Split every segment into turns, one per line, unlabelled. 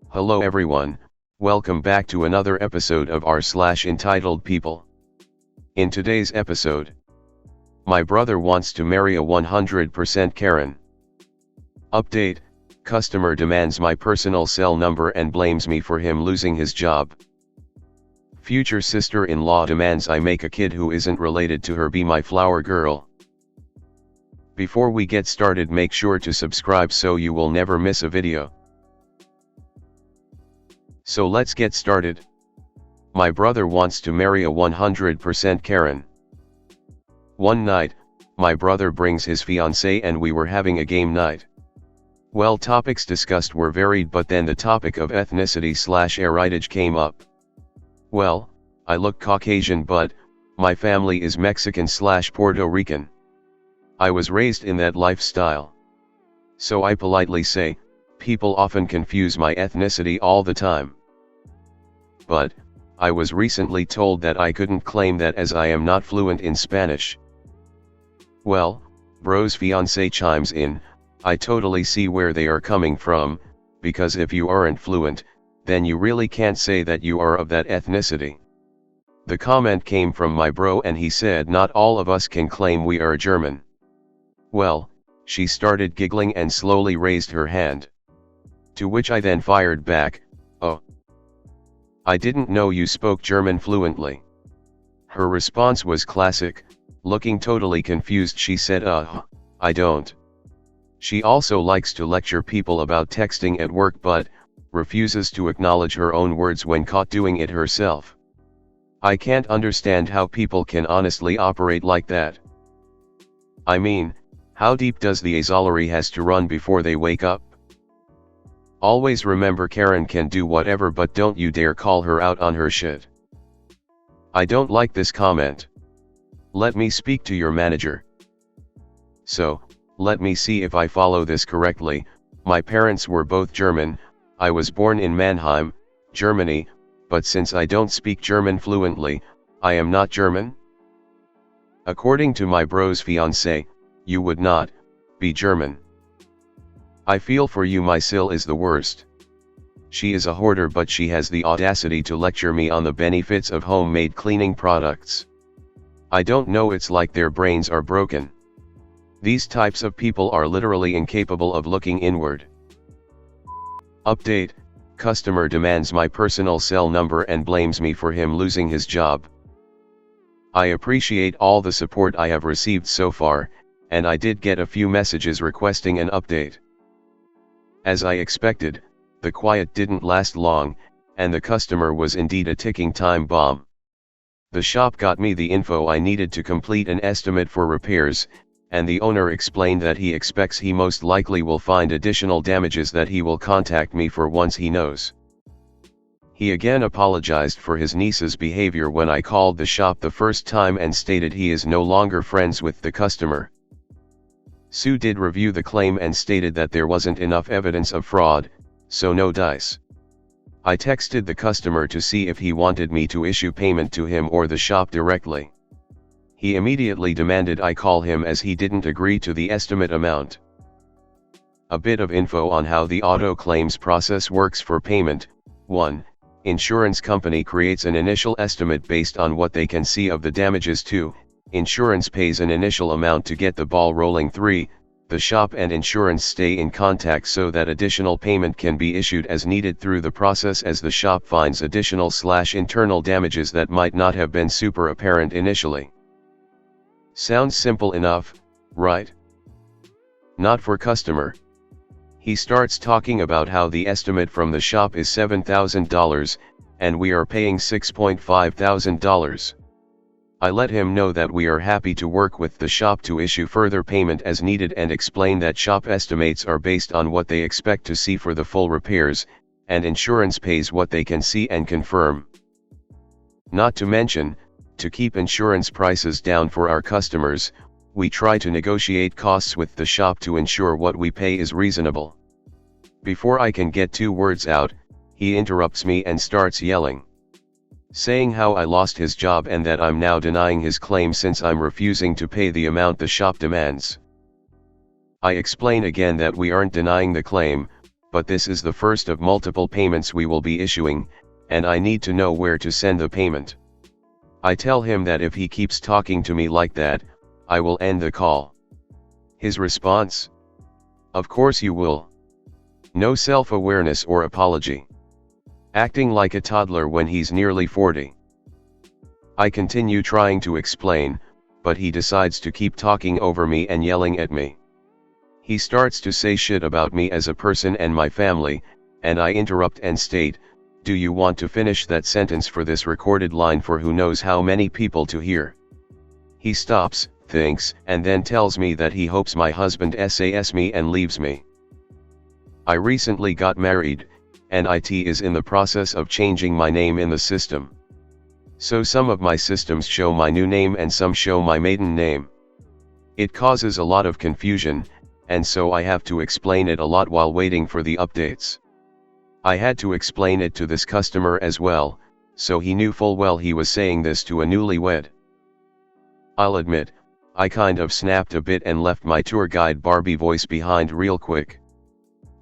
Hello everyone, welcome back to another episode of r/entitled people. In today's episode, my brother wants to marry a 100% Karen. Update, customer demands my personal cell number and blames me for him losing his job. Future sister-in-law demands I make a kid who isn't related to her be my flower girl. Before we get started, make sure to subscribe so you will never miss a video. So let's get started. My brother wants to marry a 100% Karen. One night, my brother brings his fiancée and we were having a game night. Well, topics discussed were varied, but then the topic of ethnicity/heritage came up. Well, I look Caucasian, but my family is Mexican/Puerto Rican. I was raised in that lifestyle. So I politely say, people often confuse my ethnicity all the time. But I was recently told that I couldn't claim that as I am not fluent in Spanish. Well, bro's fiancé chimes in, I totally see where they are coming from, because if you aren't fluent, then you really can't say that you are of that ethnicity. The comment came from my bro and he said not all of us can claim we are German. Well, she started giggling and slowly raised her hand. To which I then fired back, oh, I didn't know you spoke German fluently. Her response was classic, looking totally confused. She said, I don't. She also likes to lecture people about texting at work but refuses to acknowledge her own words when caught doing it herself. I can't understand how people can honestly operate like that. I mean, how deep does the azalery has to run before they wake up? Always remember, Karen can do whatever, but don't you dare call her out on her shit. I don't like this comment. Let me speak to your manager. So, let me see if I follow this correctly. My parents were both German. I was born in Mannheim, Germany, but since I don't speak German fluently, I am not German? According to my bro's fiancé, you would not be German. I feel for you, my sil is the worst. She is a hoarder, but she has the audacity to lecture me on the benefits of homemade cleaning products. I don't know, it's like their brains are broken. These types of people are literally incapable of looking inward. Update, customer demands my personal cell number and blames me for him losing his job. I appreciate all the support I have received so far, and I did get a few messages requesting an update. As I expected, the quiet didn't last long, and the customer was indeed a ticking time bomb. The shop got me the info I needed to complete an estimate for repairs, and the owner explained that he expects he most likely will find additional damages that he will contact me for once he knows. He again apologized for his niece's behavior when I called the shop the first time and stated he is no longer friends with the customer. Sue did review the claim and stated that there wasn't enough evidence of fraud, so no dice. I texted the customer to see if he wanted me to issue payment to him or the shop directly. He immediately demanded I call him as he didn't agree to the estimate amount. A bit of info on how the auto claims process works for payment. 1. Insurance company creates an initial estimate based on what they can see of the damages. 2. Insurance pays an initial amount to get the ball rolling. 3. The shop and insurance stay in contact so that additional payment can be issued as needed through the process as the shop finds additional/internal damages that might not have been super apparent initially. Sounds simple enough, right? Not for customer. He starts talking about how the estimate from the shop is $7,000, and we are paying $6,500. I let him know that we are happy to work with the shop to issue further payment as needed and explain that shop estimates are based on what they expect to see for the full repairs, and insurance pays what they can see and confirm. Not to mention, to keep insurance prices down for our customers, we try to negotiate costs with the shop to ensure what we pay is reasonable. Before I can get 2 words out, he interrupts me and starts yelling, saying how I lost his job and that I'm now denying his claim since I'm refusing to pay the amount the shop demands. I explain again that we aren't denying the claim, but this is the first of multiple payments we will be issuing, and I need to know where to send the payment. I tell him that if he keeps talking to me like that, I will end the call. His response? Of course you will. No self-awareness or apology. Acting like a toddler when he's nearly 40. I continue trying to explain, but he decides to keep talking over me and yelling at me. He starts to say shit about me as a person and my family, and I interrupt and state, "Do you want to finish that sentence for this recorded line for who knows how many people to hear?" He stops, thinks, and then tells me that he hopes my husband SAS me and leaves me. I recently got married, and IT is in the process of changing my name in the system. So some of my systems show my new name and some show my maiden name. It causes a lot of confusion, and so I have to explain it a lot while waiting for the updates. I had to explain it to this customer as well, so he knew full well he was saying this to a newlywed. I'll admit, I kind of snapped a bit and left my tour guide Barbie voice behind real quick.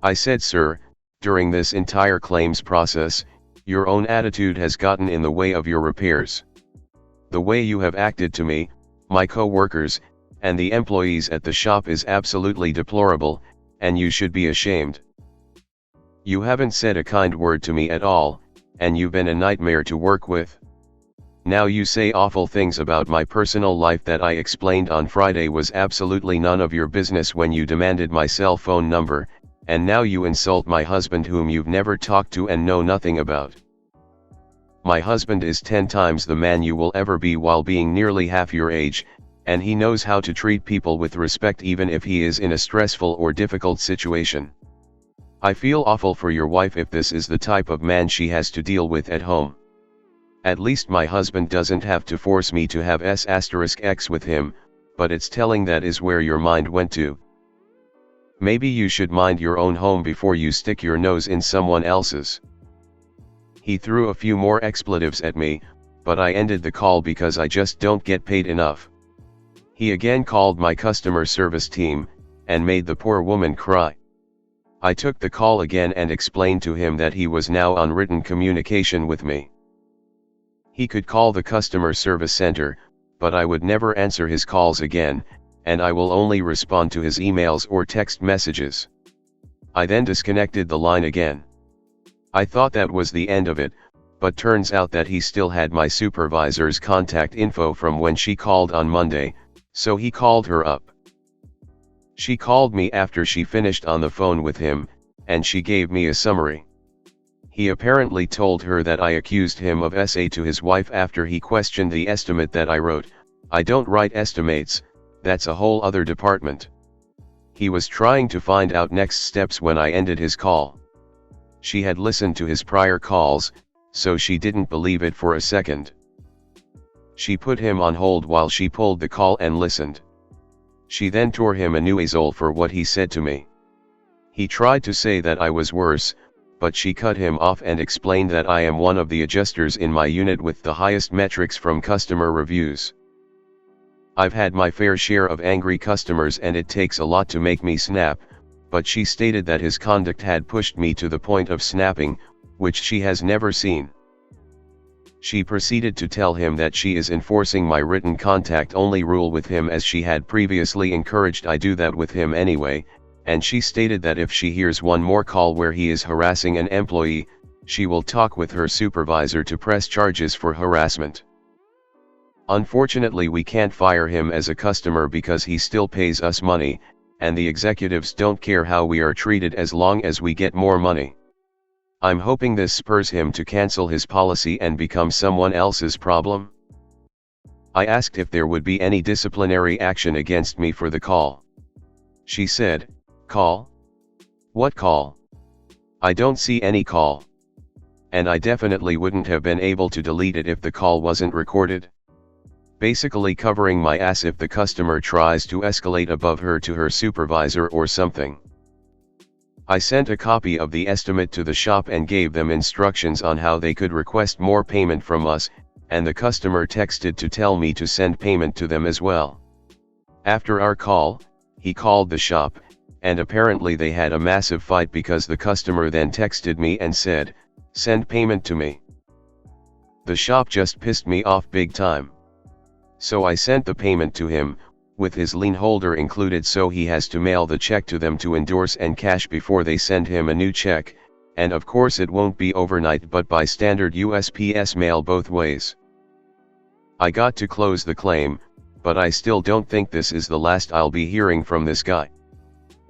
I said, "Sir, during this entire claims process, your own attitude has gotten in the way of your repairs. The way you have acted to me, my co-workers, and the employees at the shop is absolutely deplorable, and you should be ashamed. You haven't said a kind word to me at all, and you've been a nightmare to work with. Now you say awful things about my personal life that I explained on Friday was absolutely none of your business when you demanded my cell phone number, and now you insult my husband whom you've never talked to and know nothing about. My husband is 10 times the man you will ever be while being nearly half your age, and he knows how to treat people with respect even if he is in a stressful or difficult situation. I feel awful for your wife if this is the type of man she has to deal with at home. At least my husband doesn't have to force me to have S*X with him, but it's telling that is where your mind went to. Maybe you should mind your own home before you stick your nose in someone else's." He threw a few more expletives at me, but I ended the call because I just don't get paid enough. He again called my customer service team, and made the poor woman cry. I took the call again and explained to him that he was now on written communication with me. He could call the customer service center, but I would never answer his calls again, and I will only respond to his emails or text messages. I then disconnected the line again. I thought that was the end of it, but turns out that he still had my supervisor's contact info from when she called on Monday, so he called her up. She called me after she finished on the phone with him, and she gave me a summary. He apparently told her that I accused him of SA to his wife after he questioned the estimate that I wrote. "I don't write estimates, that's a whole other department." He was trying to find out next steps when I ended his call. She had listened to his prior calls, so she didn't believe it for a second. She put him on hold while she pulled the call and listened. She then tore him a new asshole for what he said to me. He tried to say that I was worse, but she cut him off and explained that I am one of the adjusters in my unit with the highest metrics from customer reviews. I've had my fair share of angry customers and it takes a lot to make me snap, but she stated that his conduct had pushed me to the point of snapping, which she has never seen. She proceeded to tell him that she is enforcing my written contact only rule with him as she had previously encouraged I do that with him anyway, and she stated that if she hears one more call where he is harassing an employee, she will talk with her supervisor to press charges for harassment. Unfortunately, we can't fire him as a customer because he still pays us money, and the executives don't care how we are treated as long as we get more money. I'm hoping this spurs him to cancel his policy and become someone else's problem. I asked if there would be any disciplinary action against me for the call. She said, "Call? What call? I don't see any call. And I definitely wouldn't have been able to delete it if the call wasn't recorded." Basically covering my ass if the customer tries to escalate above her to her supervisor or something. I sent a copy of the estimate to the shop and gave them instructions on how they could request more payment from us, and the customer texted to tell me to send payment to them as well. After our call, he called the shop, and apparently they had a massive fight because the customer then texted me and said, "Send payment to me." The shop just pissed me off big time. So I sent the payment to him, with his lien holder included, so he has to mail the check to them to endorse and cash before they send him a new check, and of course it won't be overnight but by standard USPS mail both ways. I got to close the claim, but I still don't think this is the last I'll be hearing from this guy.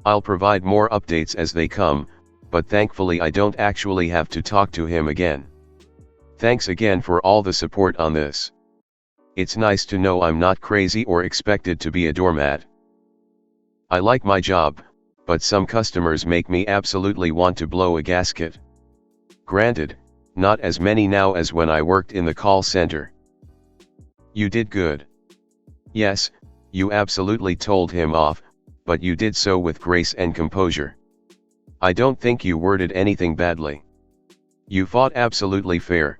I'll provide more updates as they come, but thankfully I don't actually have to talk to him again. Thanks again for all the support on this. It's nice to know I'm not crazy or expected to be a doormat. I like my job, but some customers make me absolutely want to blow a gasket. Granted, not as many now as when I worked in the call center. You did good. Yes, you absolutely told him off, but you did so with grace and composure. I don't think you worded anything badly. You fought absolutely fair.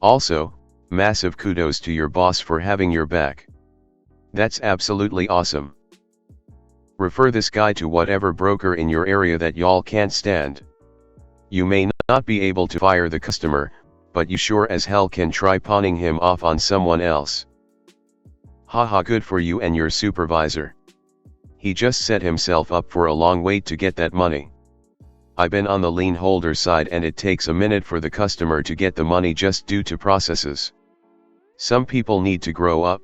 Also, massive kudos to your boss for having your back. That's absolutely awesome. Refer this guy to whatever broker in your area that y'all can't stand. You may not be able to fire the customer, but you sure as hell can try pawning him off on someone else. Haha, good for you and your supervisor. He just set himself up for a long wait to get that money. I've been on the lien holder side and it takes a minute for the customer to get the money just due to processes. Some people need to grow up.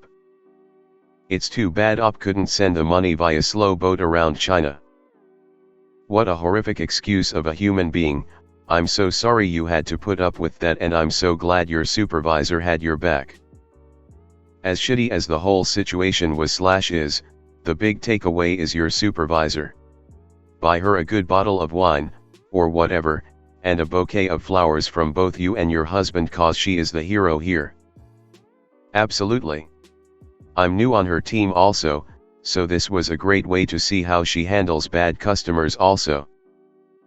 It's too bad OP couldn't send the money via slow boat around China. What a horrific excuse of a human being. I'm so sorry you had to put up with that, and I'm so glad your supervisor had your back. As shitty as the whole situation was/is, the big takeaway is your supervisor. Buy her a good bottle of wine, or whatever, and a bouquet of flowers from both you and your husband, cause she is the hero here. Absolutely. I'm new on her team also, so this was a great way to see how she handles bad customers also.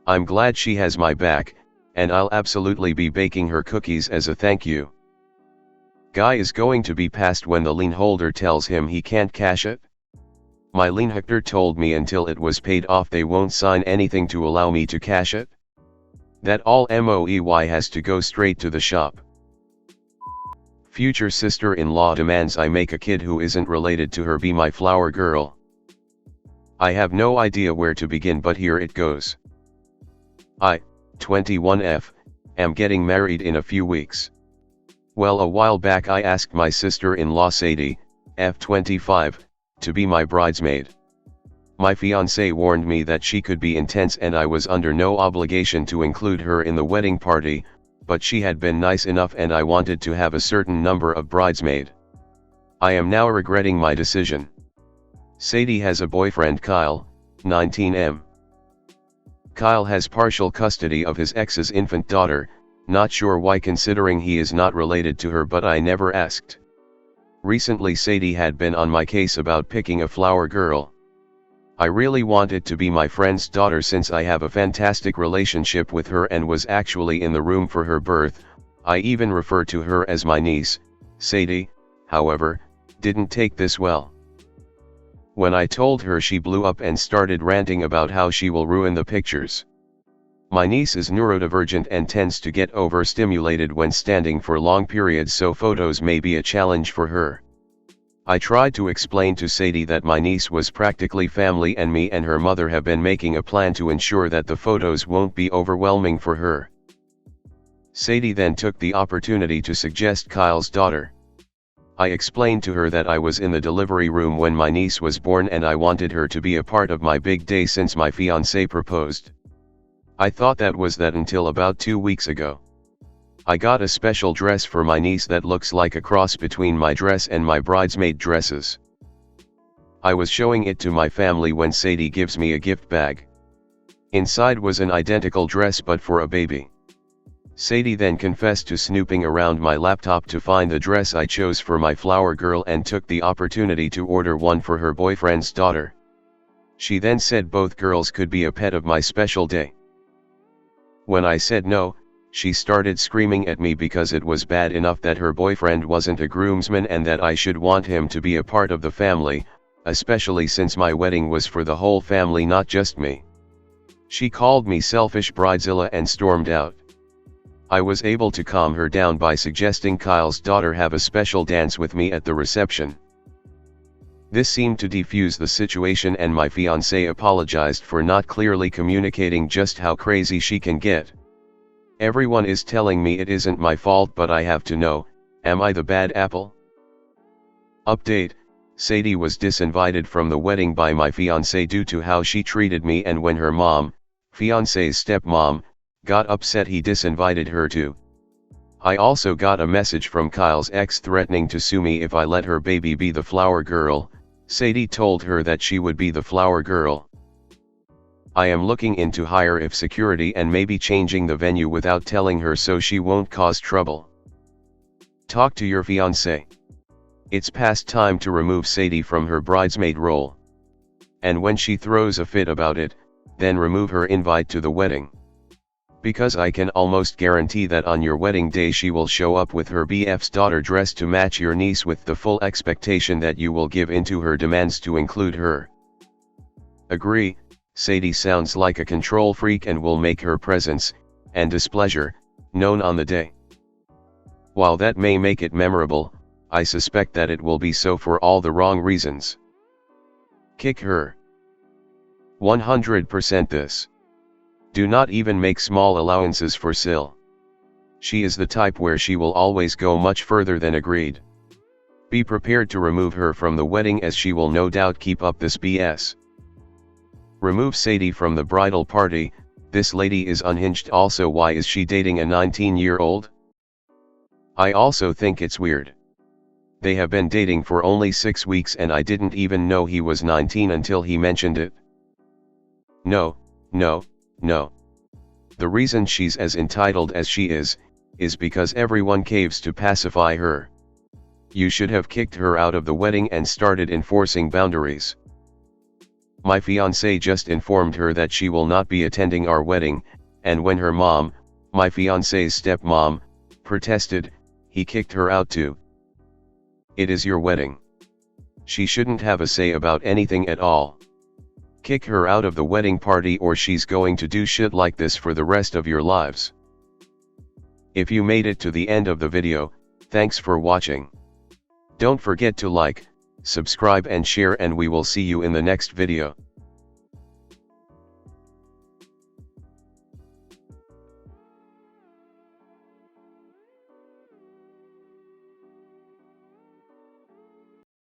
I'm glad she has my back, and I'll absolutely be baking her cookies as a thank you. Guy is going to be passed when the lien holder tells him he can't cash it. My lien holder told me until it was paid off they won't sign anything to allow me to cash it. That all MOEY has to go straight to the shop. Future sister-in-law demands I make a kid who isn't related to her be my flower girl. I have no idea where to begin, but here it goes. I, 21F, am getting married in a few weeks. Well, a while back I asked my sister-in-law Sadie, F25, to be my bridesmaid. My fiancé warned me that she could be intense and I was under no obligation to include her in the wedding party, but she had been nice enough and I wanted to have a certain number of bridesmaid. I am now regretting my decision. Sadie has a boyfriend, Kyle, 19M. Kyle has partial custody of his ex's infant daughter, not sure why considering he is not related to her, but I never asked. Recently Sadie had been on my case about picking a flower girl. I really wanted to be my friend's daughter since I have a fantastic relationship with her and was actually in the room for her birth. I even refer to her as my niece. Sadie, however, didn't take this well. When I told her, she blew up and started ranting about how she will ruin the pictures. My niece is neurodivergent and tends to get overstimulated when standing for long periods, so photos may be a challenge for her. I tried to explain to Sadie that my niece was practically family and me and her mother have been making a plan to ensure that the photos won't be overwhelming for her. Sadie then took the opportunity to suggest Kyle's daughter. I explained to her that I was in the delivery room when my niece was born and I wanted her to be a part of my big day since my fiancé proposed. I thought that was that until about 2 weeks ago. I got a special dress for my niece that looks like a cross between my dress and my bridesmaid dresses. I was showing it to my family when Sadie gives me a gift bag. Inside was an identical dress but for a baby. Sadie then confessed to snooping around my laptop to find the dress I chose for my flower girl and took the opportunity to order one for her boyfriend's daughter. She then said both girls could be a pet of my special day. When I said no, she started screaming at me because it was bad enough that her boyfriend wasn't a groomsman and that I should want him to be a part of the family. especially since my wedding was for the whole family, not just me. She called me selfish bridezilla and stormed out. I was able to calm her down by suggesting Kyle's daughter have a special dance with me at the reception. This seemed to defuse the situation, and my fiancé apologized for not clearly communicating just how crazy she can get. Everyone is telling me it isn't my fault, but I have to know, am I the bad apple? Update: Sadie was disinvited from the wedding by my fiancé due to how she treated me, and when her mom, fiancé's stepmom, got upset, he disinvited her too. I also got a message from Kyle's ex threatening to sue me if I let her baby be the flower girl. Sadie told her that she would be the flower girl. I am looking into higher if security and maybe changing the venue without telling her so she won't cause trouble. Talk to your fiancé. It's past time to remove Sadie from her bridesmaid role. And when she throws a fit about it, then remove her invite to the wedding. Because I can almost guarantee that on your wedding day she will show up with her BF's daughter dressed to match your niece, with the full expectation that you will give in to her demands to include her. Agree, Sadie sounds like a control freak and will make her presence, and displeasure, known on the day. While that may make it memorable, I suspect that it will be so for all the wrong reasons. Kick her. 100% this. Do not even make small allowances for Sil. She is the type where she will always go much further than agreed. Be prepared to remove her from the wedding, as she will no doubt keep up this BS. Remove Sadie from the bridal party. This lady is unhinged. Also, why is she dating a 19-year-old? I also think it's weird. They have been dating for only 6 weeks and I didn't even know he was 19 until he mentioned it. No. The reason she's as entitled as she is because everyone caves to pacify her. You should have kicked her out of the wedding and started enforcing boundaries. My fiancé just informed her that she will not be attending our wedding, and when her mom, my fiancé's stepmom, protested, he kicked her out too. It is your wedding. She shouldn't have a say about anything at all. Kick her out of the wedding party or she's going to do shit like this for the rest of your lives. If you made it to the end of the video, thanks for watching. Don't forget to like, subscribe and share, and we will see you in the next video.